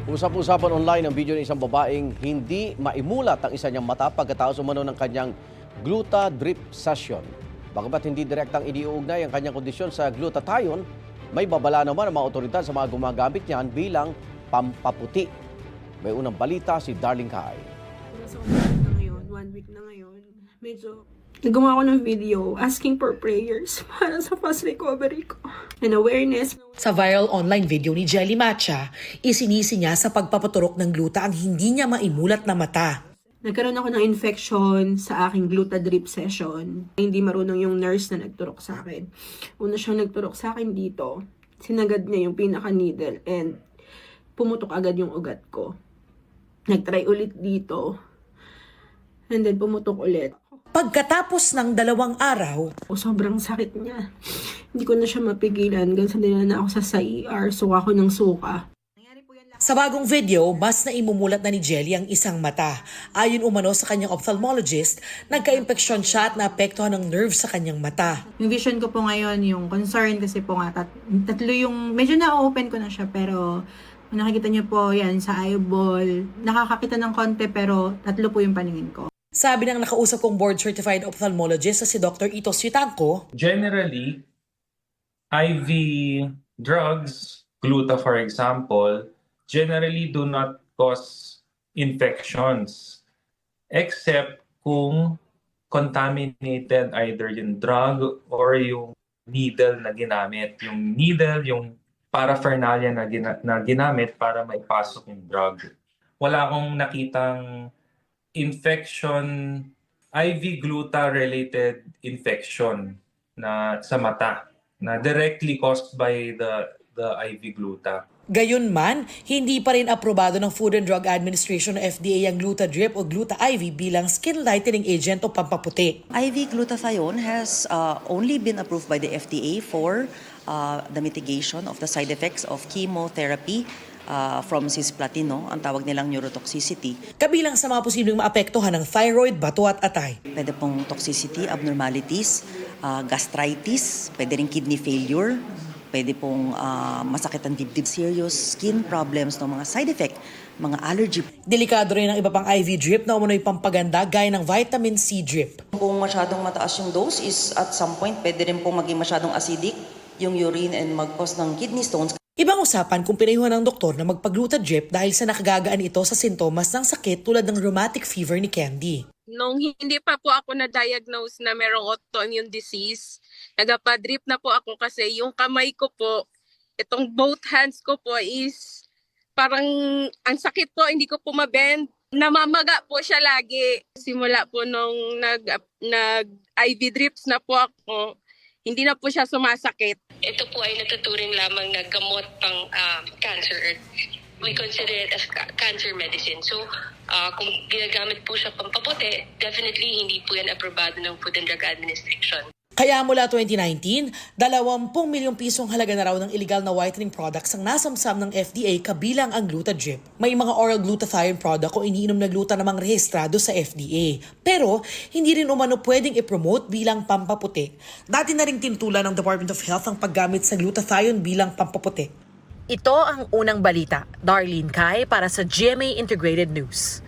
Usap-usapan online ang video ng isang babaeng hindi maimulat ang isa niyang mata pagkatapos umano ng kanyang gluta drip session. Bagamat hindi direktang iniuugnay ang kanyang kondisyon sa glutathione, may babala naman ang mga otoridad sa mga gumagamit niyan bilang pampaputi. May unang balita si Darling Kai. Nasa na ngayon, 1 week na ngayon, medyo nagawa ko ng video asking for prayers para sa fast recovery ko and awareness. Sa viral online video ni Jelly Matcha, isinisi niya sa pagpapaturok ng gluta ang hindi niya maimulat na mata. Nagkaroon ako ng infection sa aking gluta drip session. Hindi marunong yung nurse na nagturok sa akin. Una siyang nagturok sa akin dito, sinagad niya yung pinaka-needle and pumutok agad yung ugat ko. Nagtry ulit dito and then pumutok ulit. Pagkatapos ng 2 araw, Sobrang sakit niya. Hindi ko na siya mapigilan. Gansan din na ako sa ER. Suka ko ng suka. sa bagong video, mas naimumulat na ni Jelly ang isang mata. Ayon umano sa kanyang ophthalmologist, nagka-impeksyon siya at naapektuhan ng nerve sa kanyang mata. Yung vision ko po ngayon, yung concern kasi po nga, tatlo yung, medyo na-open ko na siya, pero kung nakikita niyo po yan sa eyeball, nakakakita ng konti pero tatlo po yung paningin ko. Sabi ng nakausap kong board-certified ophthalmologist na si Dr. Ito Sitangco, generally, IV drugs, gluta for example, generally do not cause infections except kung contaminated either yung drug or yung needle na ginamit. Yung needle, yung paraphernalia na ginamit para maipasok yung drug. Wala akong nakitang infection, IV gluta-related infection na sa mata na directly caused by the IV gluta. Gayunman, hindi pa rin aprobado ng Food and Drug Administration o FDA ang Gluta Drip o Gluta IV bilang skin lightening agent o pampaputi. IV glutathione has only been approved by the FDA for the mitigation of the side effects of chemotherapy from cisplatin, ang tawag nilang neurotoxicity. Kabilang sa mga posibleng maapektuhan ng thyroid, bato at atay. Pwede pong toxicity, abnormalities, gastritis, pwede rin kidney failure, pwede pong masakit ang dibdib, serious skin problems, mga side effect, mga allergy. Delikado rin ang iba pang IV drip na umunoy pampaganda gaya ng vitamin C drip. Kung masyadong mataas yung dose is at some point pwede rin pong maging masyadong acidic yung urine and mag-cause ng kidney stones. Ibang usapan kung pinayuhan ng doktor na magpagluta drip dahil sa nakagagaan ito sa sintomas ng sakit tulad ng rheumatic fever ni Candy. Nung hindi pa po ako na-diagnose na merong autoimmune disease, nagpa-drip na po ako kasi yung kamay ko po, itong both hands ko po is parang ang sakit po, hindi ko po mabend. Namamaga po siya lagi. Simula po nung nag-IV drips na po ako, hindi na po siya sumasakit. Ito po ay natuturing lamang na gamot pang cancer. We consider it as cancer medicine. So, kung ginagamit po siya pampaputi, definitely hindi po yan aprobado ng Food and Drug Administration. Kaya mula 2019, 20 milyong pisong halaga na raw ng illegal na whitening products ang nasamsam ng FDA kabilang ang Gluta Drip. May mga oral glutathione product o iniinom na gluta namang rehistrado sa FDA. Pero hindi rin umano pwedeng i-promote bilang pampaputi. Dati na ring tinutulan ng Department of Health ang paggamit sa glutathione bilang pampaputi. Ito ang unang balita. Darlene Kai para sa GMA Integrated News.